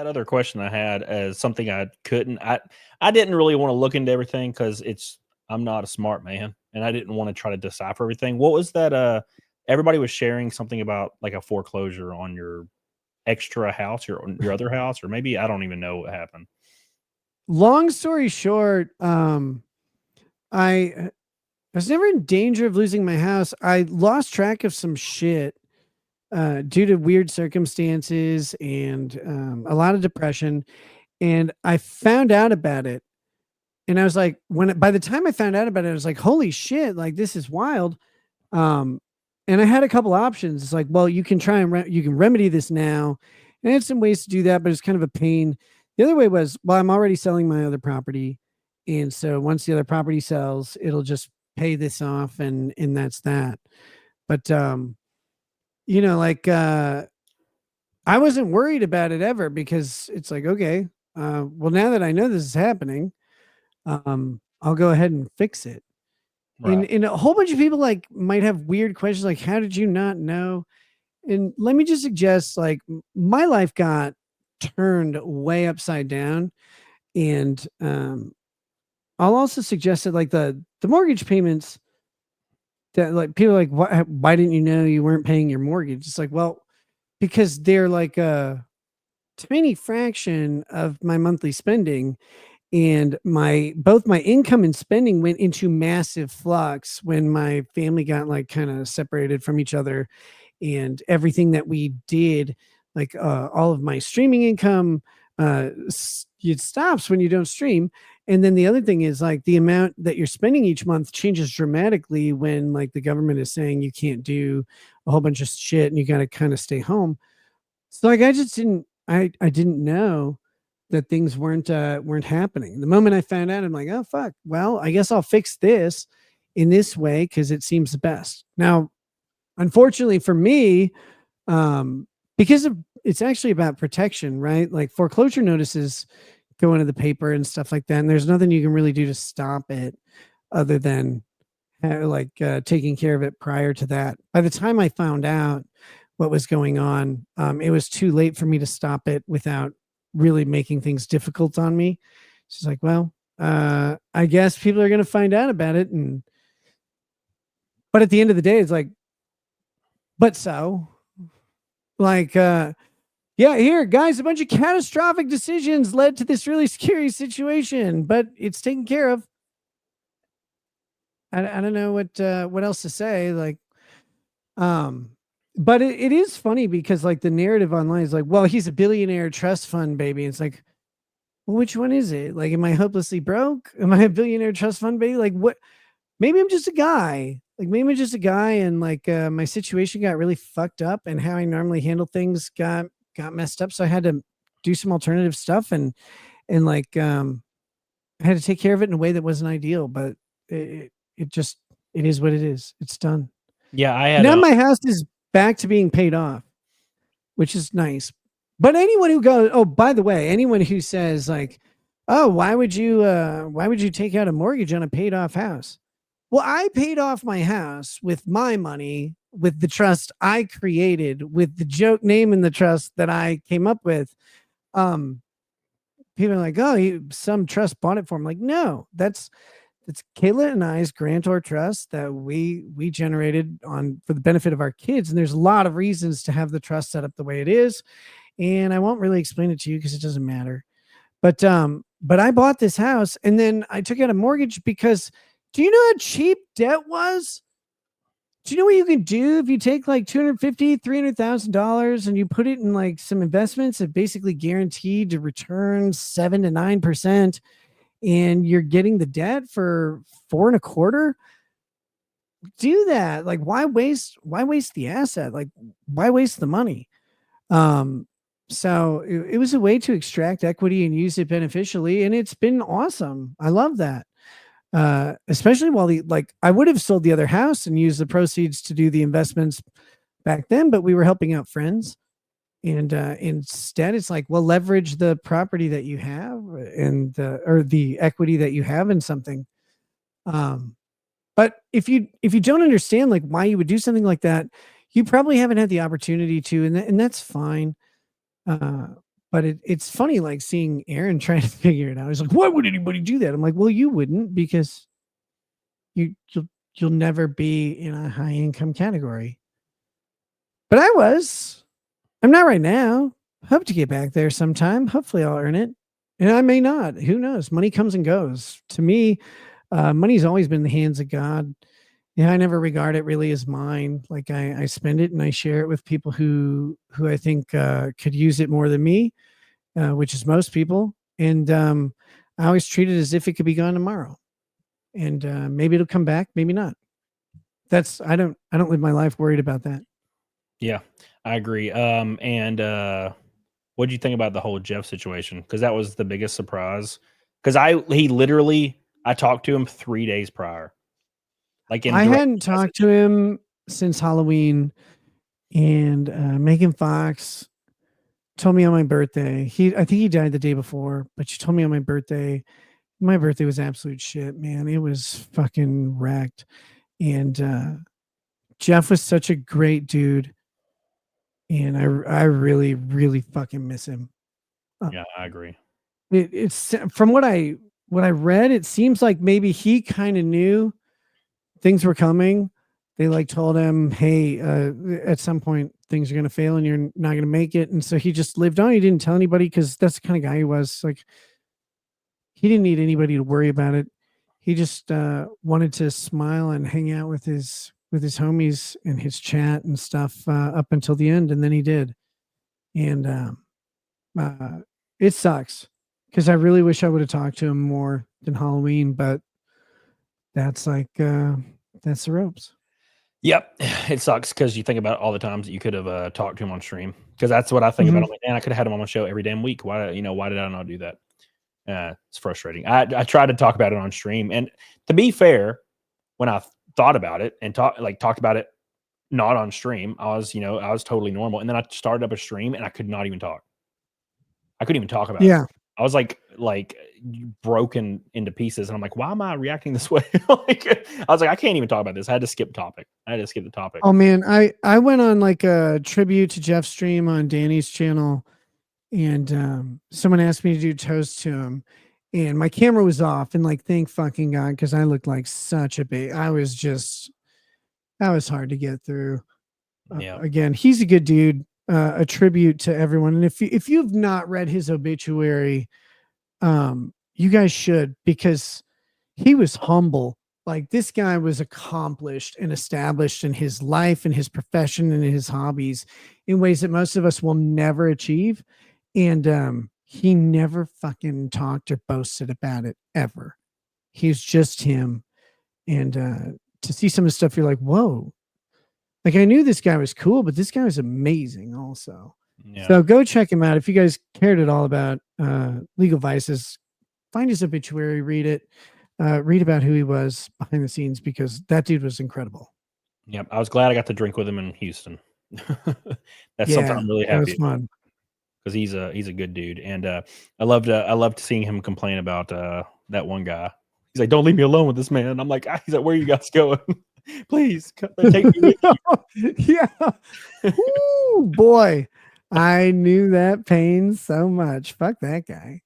that other question I had as something I couldn't. I didn't really want to look into everything because I'm not a smart man, and I didn't want to try to decipher everything. What was that? Everybody was sharing something about like a foreclosure on your extra house, your other house, or maybe I don't even know what happened. Long story short, I was never in danger of losing my house. I lost track of some shit due to weird circumstances and a lot of depression. And I found out about it. And I was like, by the time I found out about it, I was like, holy shit, like this is wild. Um, and I had a couple options. It's like, well, you can try and you can remedy this now. And I had some ways to do that, but it's kind of a pain. The other way was, well, I'm already selling my other property. And so once the other property sells, it'll just pay this off and that's that. But like I wasn't worried about it ever because it's like, okay, well, now that I know this is happening, I'll go ahead and fix it. Right. And a whole bunch of people like might have weird questions like, how did you not know? And let me just suggest, like, my life got turned way upside down. And I'll also suggest that like the mortgage payments that like people are like, why didn't you know you weren't paying your mortgage? It's like, well, because they're like a tiny fraction of my monthly spending, and my both my income and spending went into massive flux when my family got like kind of separated from each other, and everything that we did, like all of my streaming income, it stops when you don't stream. And then the other thing is like the amount that you're spending each month changes dramatically when like the government is saying you can't do a whole bunch of shit and you got to kind of stay home. So like I just didn't I didn't know that things weren't happening. The moment I found out, I'm like, oh fuck. Well, I guess I'll fix this in this way because it seems the best. Now, unfortunately for me, because of it's actually about protection, right? Like foreclosure notices go into the paper and stuff like that, and there's nothing you can really do to stop it other than taking care of it prior to that. By the time I found out what was going on, it was too late for me to stop it without really making things difficult on me. She's like, well, I guess people are going to find out about it. But at the end of the day, it's like, but so, like, yeah, here, guys, a bunch of catastrophic decisions led to this really scary situation, but it's taken care of. I don't know what else to say. Like, um, but it is funny because like the narrative online is like, well, he's a billionaire trust fund baby. It's like, well, which one is it? Like, am I hopelessly broke? Am I a billionaire trust fund baby? Like, what? Maybe I'm just a guy. Like, maybe I'm just a guy, and like my situation got really fucked up, and how I normally handle things got messed up. So I had to do some alternative stuff, and like I had to take care of it in a way that wasn't ideal. But it just it is what it is. It's done. Yeah, I had Now my house is back to being paid off, which is nice. But anyone who goes, oh, by the way, anyone who says like, oh, why would you take out a mortgage on a paid off house? Well, I paid off my house with my money, with the trust I created, with the joke name in the trust that I came up with. Um, People are like, oh, some trust bought it for him. Like, no, that's Kayla and I's grantor trust that we generated on for the benefit of our kids. And there's a lot of reasons to have the trust set up the way it is. And I won't really explain it to you because it doesn't matter. But I bought this house and then I took out a mortgage because do you know how cheap debt was? Do you know what you can do if you take like $250,000-$300,000 and you put it in like some investments that basically guaranteed to return 7 to 9%, and you're getting the debt for 4.25%? Do that. Like, why waste the asset? Like, why waste the money? Um, so it was a way to extract equity and use it beneficially, and it's been awesome. I love that. Especially while I would have sold the other house and used the proceeds to do the investments back then, but we were helping out friends. And instead, it's like, well, leverage the property that you have and or the equity that you have in something. Um, but if you don't understand like why you would do something like that, you probably haven't had the opportunity to, and that's fine. Uh, But it's funny, like seeing Aaron trying to figure it out. He's like, "Why would anybody do that?" I'm like, "Well, you wouldn't, because you'll never be in a high income category." But I was. I'm not right now. Hope to get back there sometime. Hopefully, I'll earn it, and I may not. Who knows? Money comes and goes. To me, money's always been in the hands of God. Yeah, I never regard it really as mine. Like I spend it and I share it with people who I think could use it more than me, which is most people. And I always treat it as if it could be gone tomorrow. And maybe it'll come back, maybe not. That's I don't live my life worried about that. Yeah, I agree. And what do you think about the whole Jeff situation? Because that was the biggest surprise. Because I talked to him 3 days prior, like in I direct hadn't talked message. to him since Halloween, and Megan Fox told me on my birthday. I think he died the day before, but she told me on my birthday. My birthday was absolute shit, man. It was fucking wrecked. And Jeff was such a great dude, and I really really fucking miss him. Uh, Yeah, I agree. it's from what I read. It seems like maybe he kind of knew things were coming. They like told him, "Hey, at some point things are gonna fail, and you're not gonna make it." And so he just lived on. He didn't tell anybody because that's the kind of guy he was. Like he didn't need anybody to worry about it. He just wanted to smile and hang out with his homies and his chat and stuff up until the end, and then he did. And uh, it sucks because I really wish I would have talked to him more than Halloween, but that's that's the ropes. Yep, it sucks because you think about all the times that you could have talked to him on stream. Because that's what I think about. Mhm. I'm like, man, I could have had him on my show every damn week. Why did I not do that? It's frustrating. I tried to talk about it on stream, and to be fair, when I thought about it and talked about it not on stream, I was totally normal. And then I started up a stream and I could not even talk. I couldn't even talk about it. Yeah. I was like broken into pieces, and I'm like, why am I reacting this way? Like, I was like, I can't even talk about this. I had to skip topic. I had to skip the topic. Oh man, I went on like a tribute to Jeff's stream on Danny's channel, and someone asked me to do toast to him, and my camera was off, and like thank fucking God, because I looked like such a big. I was just that was hard to get through. Yeah. Again, he's a good dude. A tribute to everyone, and if you've not read his obituary, you guys should, because he was humble. Like this guy was accomplished and established in his life and his profession and his hobbies in ways that most of us will never achieve. And he never fucking talked or boasted about it ever. He's just him. And to see some of the stuff, you're like, whoa. Like I knew this guy was cool, but this guy was amazing also. Yeah. So go check him out. If you guys cared at all about legal vices, find his obituary, read it, read about who he was behind the scenes, because that dude was incredible. Yep. I was glad I got to drink with him in Houston. That's something Yeah, I'm really that was happy about fun. because he's a good dude, and I loved seeing him complain about that one guy. He's like, "Don't leave me alone with this man." I'm like, he's like, "Where are you guys going? Please take me with Yeah. you." Ooh, boy. I knew that pain so much. Fuck that guy.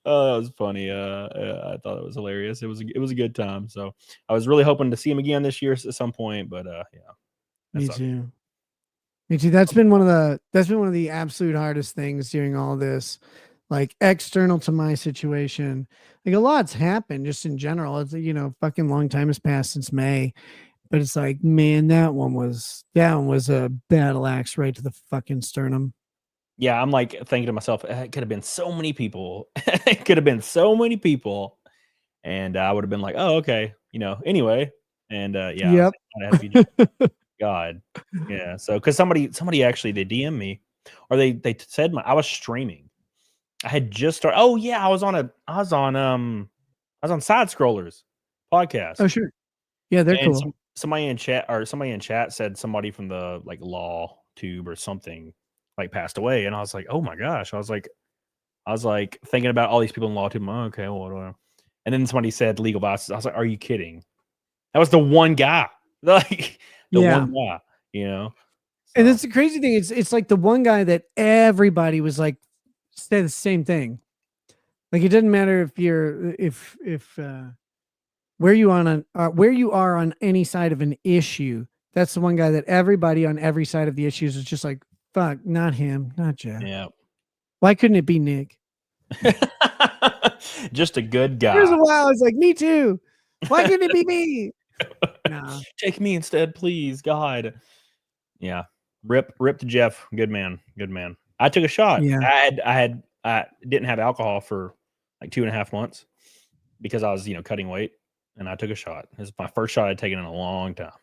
Oh, that was funny. I thought it was hilarious. It was a good time. So I was really hoping to see him again this year at some point, but yeah, that Me sucked. too. Me too. That's been one of the absolute hardest things during all this, like external to my situation. Like a lot's happened just in general. It's fucking long time has passed since May, but it's like, man, that one was a battle axe right to the fucking sternum. Yeah, I'm like thinking to myself, it could have been so many people. It could have been so many people, and I would have been like, "Oh, okay," Anyway, and yeah, I was Yep. like, "I had to be God." Yeah, so because somebody actually they DM me, or they said I was streaming. I had just started. Oh yeah, I was on Side Scrollers podcast, Oh, sure. Yeah, they're and cool. somebody in chat said somebody from the like law tube or something like passed away, and I was like, oh my gosh, I was like thinking about all these people in law tube. Oh, okay, well, whatever. And then somebody said legal vices. I was like, are you kidding? That was the one guy, like the Yeah. one guy. And So that's the crazy thing. It's like the one guy that everybody was like say the same thing. Like it doesn't matter if you're if where you where you are on any side of an issue. That's the one guy that everybody on every side of the issues is just like, fuck, not him, not Jeff. Yeah. Why couldn't it be Nick? Just a good There's guy. a while it's like, me too. Why couldn't it be me? Nah. Take me instead, please, God. Yeah. Rip to Jeff. Good man. Good man. I took a shot. Yeah. I didn't have alcohol for like 2.5 months because I was, cutting weight, and I took a shot. This is my first shot I'd taken in a long time.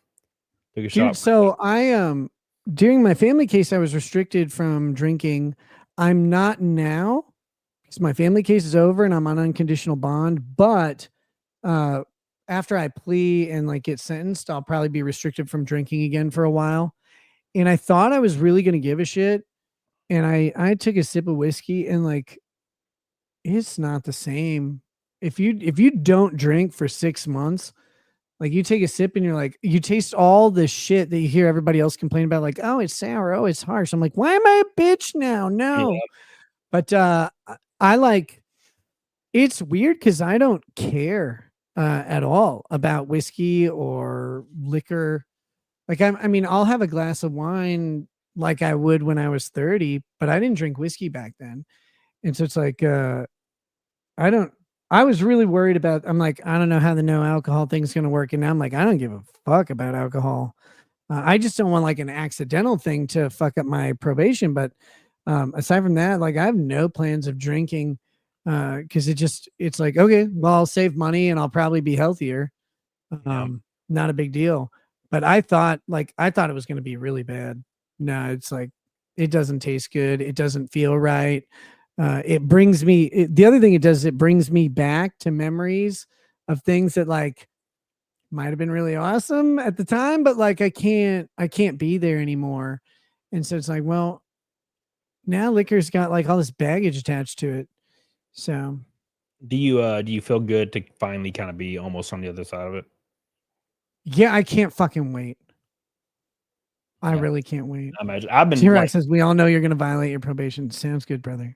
Took a shot. Dude, so I during my family case, I was restricted from drinking. I'm not now because my family case is over and I'm on unconditional bond. But after I plea and like get sentenced, I'll probably be restricted from drinking again for a while. And I thought I was really gonna give a shit. And I took a sip of whiskey and like it's not the same. If you don't drink for 6 months, like you take a sip and you're like, you taste all the shit that you hear everybody else complain about, like, oh, it's sour, oh, it's harsh. I'm like, why am I a bitch now? No. Yeah. But I like it's weird because I don't care at all about whiskey or liquor. Like I mean, I'll have a glass of wine like I would when I was 30, but I didn't drink whiskey back then. And so it's like I don't I was really worried about I'm like, I don't know how the no alcohol thing's gonna work. And now I'm like, I don't give a fuck about alcohol. I just don't want like an accidental thing to fuck up my probation. But aside from that, like I have no plans of drinking because it's like, okay, well, I'll save money and I'll probably be healthier. Not a big deal. But I thought it was gonna be really bad. No, it's like it doesn't taste good. It doesn't feel right. It brings me the other thing it does, it brings me back to memories of things that like might have been really awesome at the time, but like I can't be there anymore. And so it's like, well, now liquor's got like all this baggage attached to it. So Do you feel good to finally kind of be almost on the other side of it? yeah, I can't fucking wait. I Yeah. really can't wait. I imagine I've been T-Rex like, says we all know you're gonna violate your probation. Sounds good, brother.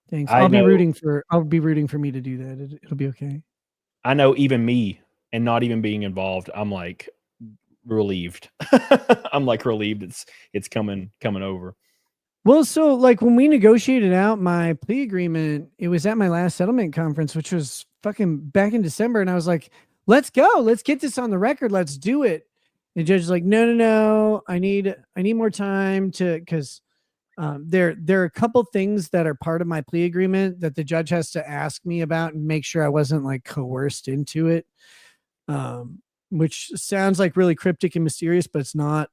Thanks. I I'll be know rooting for me to do that. It'll be okay. I know even me and not even being involved, I'm like relieved. I'm like relieved it's coming over. Well, so like when we negotiated out my plea agreement, it was at my last settlement conference, which was fucking back in December. And I was like, let's go. Let's get this on the record. Let's do it. And the judge is like, no. I need more time because there are a couple things that are part of my plea agreement that the judge has to ask me about and make sure I wasn't like coerced into it. Which sounds like really cryptic and mysterious, but it's not.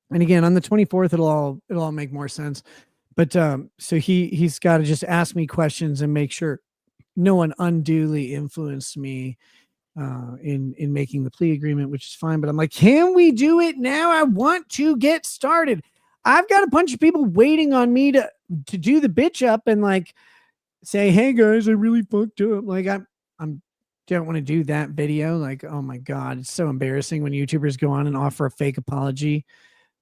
And again, on the 24th, it'll all make more sense. But so he's got to just ask me questions and make sure no one unduly influenced me in making the plea agreement, which is fine. But I'm like, can we do it now? I want to get started. I've got a bunch of people waiting on me to do the bitch up and like say, hey guys, I really fucked up. Like I'm don't want to do that video. Like, oh my God, it's so embarrassing when YouTubers go on and offer a fake apology.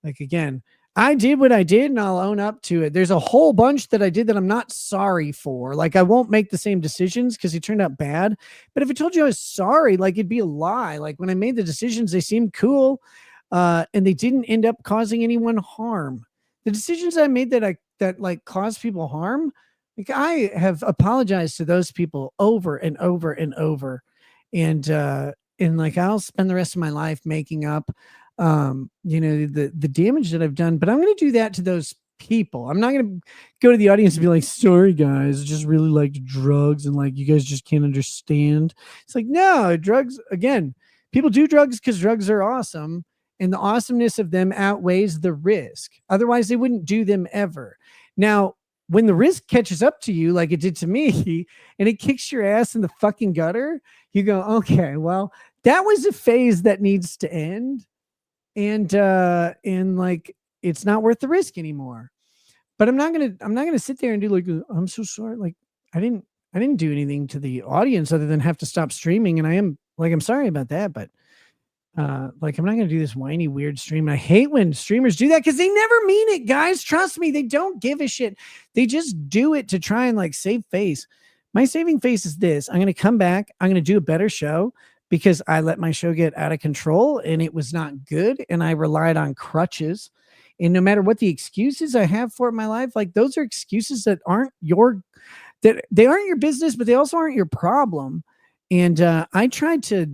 Like, again, I did what I did and I'll own up to it. There's a whole bunch that I did that I'm not sorry for. Like, I won't make the same decisions because it turned out bad. But if I told you I was sorry, like, it'd be a lie. Like, when I made the decisions, they seemed cool and they didn't end up causing anyone harm. The decisions I made that like caused people harm, like, I have apologized to those people over and over and over. And like, I'll spend the rest of my life making up the damage that I've done, but I'm going to do that to those people. I'm not going to go to the audience and be like, sorry guys, I just really liked drugs and like you guys just can't understand. It's like, no, drugs, again, people do drugs because drugs are awesome and the awesomeness of them outweighs the risk. Otherwise they wouldn't do them ever. Now, when the risk catches up to you like it did to me and it kicks your ass in the fucking gutter, you go, okay, well, that was a phase that needs to end. And like it's not worth the risk anymore. But I'm not gonna sit there and do like, I'm so sorry. Like I didn't do anything to the audience other than have to stop streaming. And I'm sorry about that. But like, I'm not going to do this whiny, weird stream. I hate when streamers do that because they never mean it, guys. Trust me, they don't give a shit. They just do it to try and like save face. My saving face is this: I'm going to come back. I'm going to do a better show because I let my show get out of control and it was not good. And I relied on crutches. And no matter what the excuses I have for it in my life, like those are excuses that aren't your business, but they also aren't your problem. And I tried to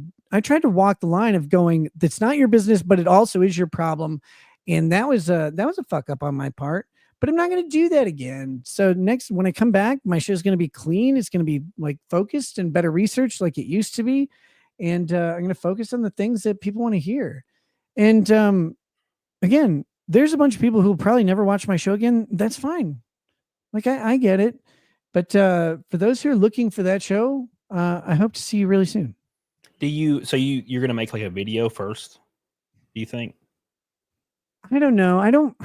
walk the line of going, that's not your business, but it also is your problem. And that was a fuck up on my part, but I'm not going to do that again. So next, when I come back, my show's going to be clean. It's going to be like focused and better researched like it used to be. And I'm going to focus on the things that people want to hear. And again, there's a bunch of people who will probably never watch my show again. That's fine. Like I get it. But for those who are looking for that show, I hope to see you really soon. You're gonna make like a video first? Do you think? I don't know.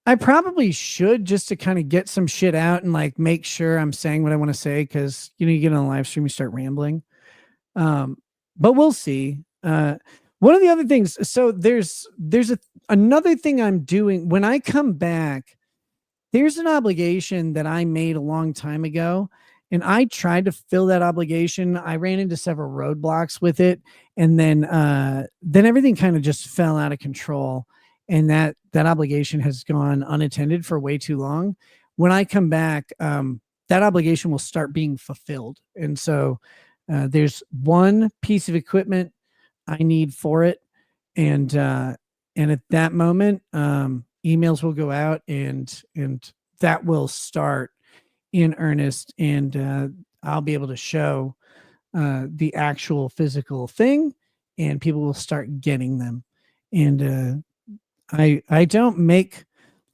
I probably should, just to kind of get some shit out and like make sure I'm saying what I want to say, because you get on a live stream, you start rambling. But we'll see. One of the other things, so there's another thing I'm doing when I come back. There's an obligation that I made a long time ago, and I tried to fill that obligation. I ran into several roadblocks with it, and then everything kind of just fell out of control, and that obligation has gone unattended for way too long. When I come back, that obligation will start being fulfilled, and so there's one piece of equipment I need for it, and at that moment, emails will go out, and that will start in earnest, and I'll be able to show the actual physical thing, and people will start getting them. And I don't make,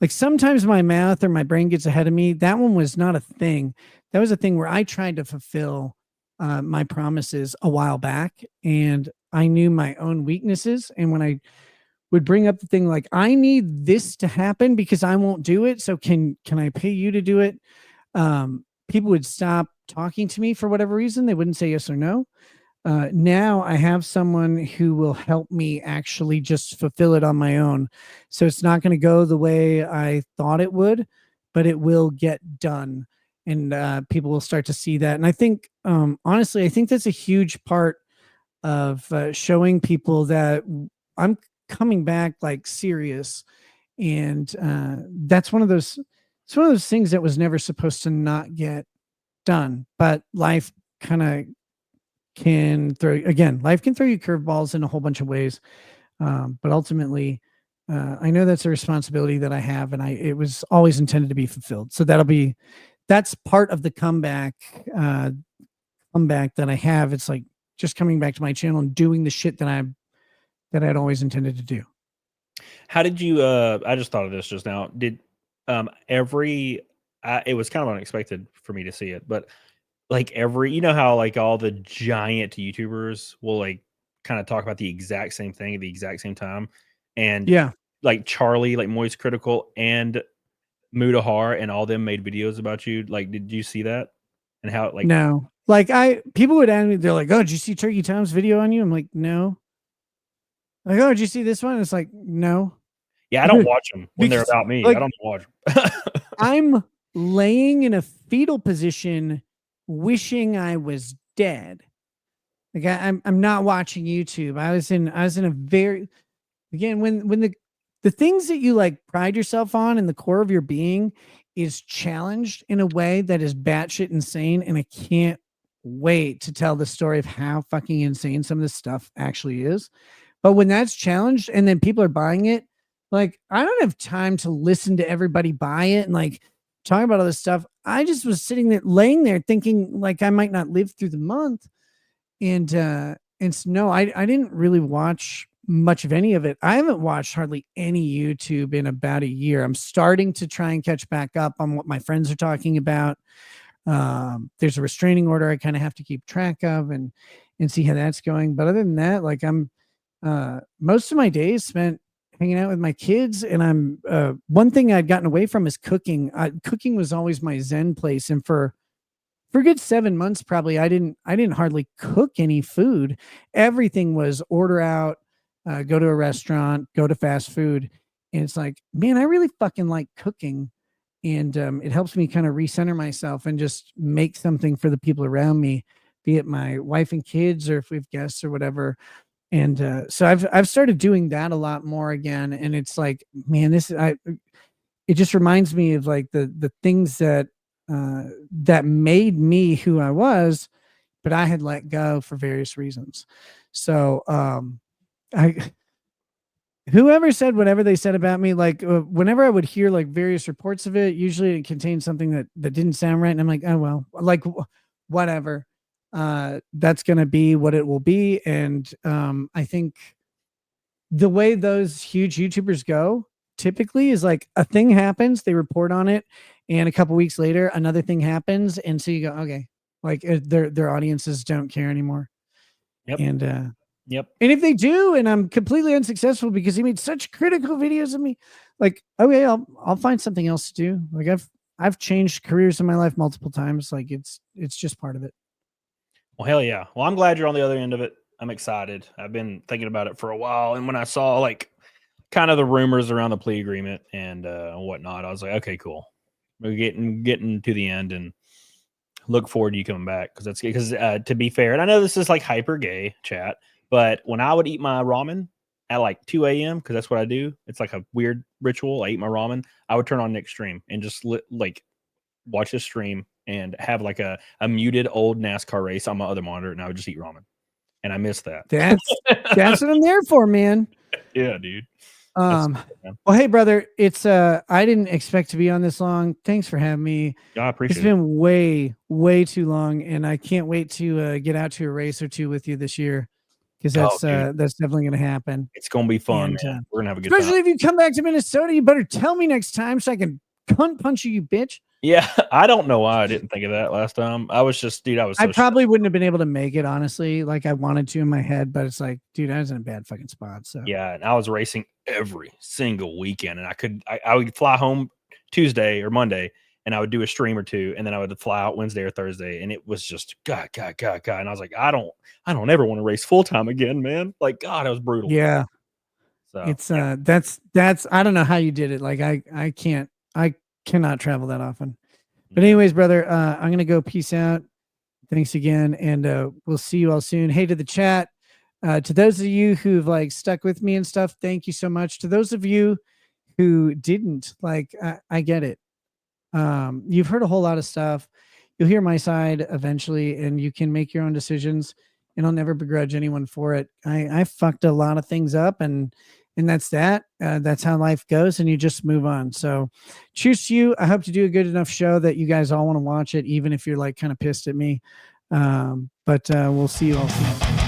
like, sometimes my mouth or my brain gets ahead of me. That one was not a thing. That was a thing where I tried to fulfill my promises a while back, and I knew my own weaknesses. And when I would bring up the thing like, I need this to happen because I won't do it, so can I pay you to do it? People would stop talking to me for whatever reason. They wouldn't say yes or no. Now I have someone who will help me actually just fulfill it on my own. So it's not going to go the way I thought it would, but it will get done. And people will start to see that. And I think, honestly, I think that's a huge part of showing people that I'm coming back like serious. And that's one of those, it's one of those things that was never supposed to not get done, but life kind of life can throw you curveballs in a whole bunch of ways. But ultimately, I know that's a responsibility that I have, and it was always intended to be fulfilled. So that's part of the comeback that I have. It's like just coming back to my channel and doing the shit that I'd always intended to do. How did you? I just thought of this just now. Did it was kind of unexpected for me to see it, but like how like all the giant YouTubers will like kind of talk about the exact same thing at the exact same time, and yeah, like Charlie, like Moist Critical, and Mudahar, and all them made videos about you. Like, did you see that? And how like no, like people would ask me, they're like, "Oh, did you see Turkey Tom's video on you?" I'm like, "No." Like, "Oh, did you see this one?" It's like, "No." Yeah, I don't watch them when they're about me. Like, I don't watch them. I'm laying in a fetal position, wishing I was dead. Like I'm not watching YouTube. I was in a very, again, when the things that you like pride yourself on in the core of your being is challenged in a way that is batshit insane, and I can't wait to tell the story of how fucking insane some of this stuff actually is. But when that's challenged and then people are buying it, like, I don't have time to listen to everybody buy it and like talk about all this stuff. I just was sitting there, laying there thinking like I might not live through the month. And no, I didn't really watch much of any of it. I haven't watched hardly any YouTube in about a year. I'm starting to try and catch back up on what my friends are talking about. There's a restraining order I kind of have to keep track of and see how that's going. But other than that, like, I'm most of my days spent hanging out with my kids, and I'm one thing I'd gotten away from is cooking. Cooking was always my zen place, and for for a good 7 months, probably I didn't hardly cook any food. Everything was order out, go to a restaurant, go to fast food. And it's like, man, I really fucking like cooking. And it helps me kind of recenter myself and just make something for the people around me, be it my wife and kids or if we have guests or whatever. And so I've started doing that a lot more again. And it's like, man, it just reminds me of like the things that that made me who I was, but I had let go for various reasons. So I whoever said whatever they said about me, like whenever I would hear like various reports of it, usually it contained something that didn't sound right, and I'm like, oh well, like whatever. That's gonna be what it will be, and I think the way those huge YouTubers go typically is like a thing happens, they report on it, and a couple weeks later another thing happens, and so you go, okay, like their audiences don't care anymore. Yep. And Yep. and if they do, and I'm completely unsuccessful because he made such critical videos of me, like, okay, I'll find something else to do. Like I've changed careers in my life multiple times. Like it's just part of it. Well, hell yeah. Well, I'm glad you're on the other end of it. I'm excited. I've been thinking about it for a while, and when I saw like kind of the rumors around the plea agreement and whatnot, I was like, okay, cool. We're getting to the end, and look forward to you coming back because to be fair, and I know this is like hyper gay chat, but when I would eat my ramen at like 2 a.m. because that's what I do, it's like a weird ritual. I eat my ramen. I would turn on Nick's stream and just like watch his stream and have like a muted old NASCAR race on my other monitor, and I would just eat ramen. And I miss that. That's what I'm there for, man. Yeah, dude. Well, hey, brother, it's I didn't expect to be on this long. Thanks for having me. I appreciate it. It's been way too long, and I can't wait to get out to a race or two with you this year because that's definitely going to happen. It's going to be fun, man. We're going to have a good especially time. if you come back to Minnesota. You better tell me next time so I can cunt punch you bitch. Yeah, I don't know why I didn't think of that last time. I was just, dude, I probably wouldn't have been able to make it, honestly. Like I wanted to in my head, but it's like, dude, I was in a bad fucking spot. So yeah, and I was racing every single weekend, and I would fly home Tuesday or Monday, and I would do a stream or two, and then I would fly out Wednesday or Thursday, and it was just God, and I was like, I don't ever want to race full time again, man. Like, God, it was brutal. Yeah. So it's that's I don't know how you did it. Like I cannot travel that often. But anyways, brother, I'm gonna go. Peace out. Thanks again, and we'll see you all soon. Hey, to the chat, to those of you who've like stuck with me and stuff, thank you so much. To those of you who didn't, like, I get it. You've heard a whole lot of stuff. You'll hear my side eventually, and you can make your own decisions. And I'll never begrudge anyone for it. I fucked a lot of things up, and that's that. That's how life goes, and you just move on. So cheers to you. I hope to do a good enough show that you guys all want to watch it, even if you're like kind of pissed at me. But we'll see you all soon.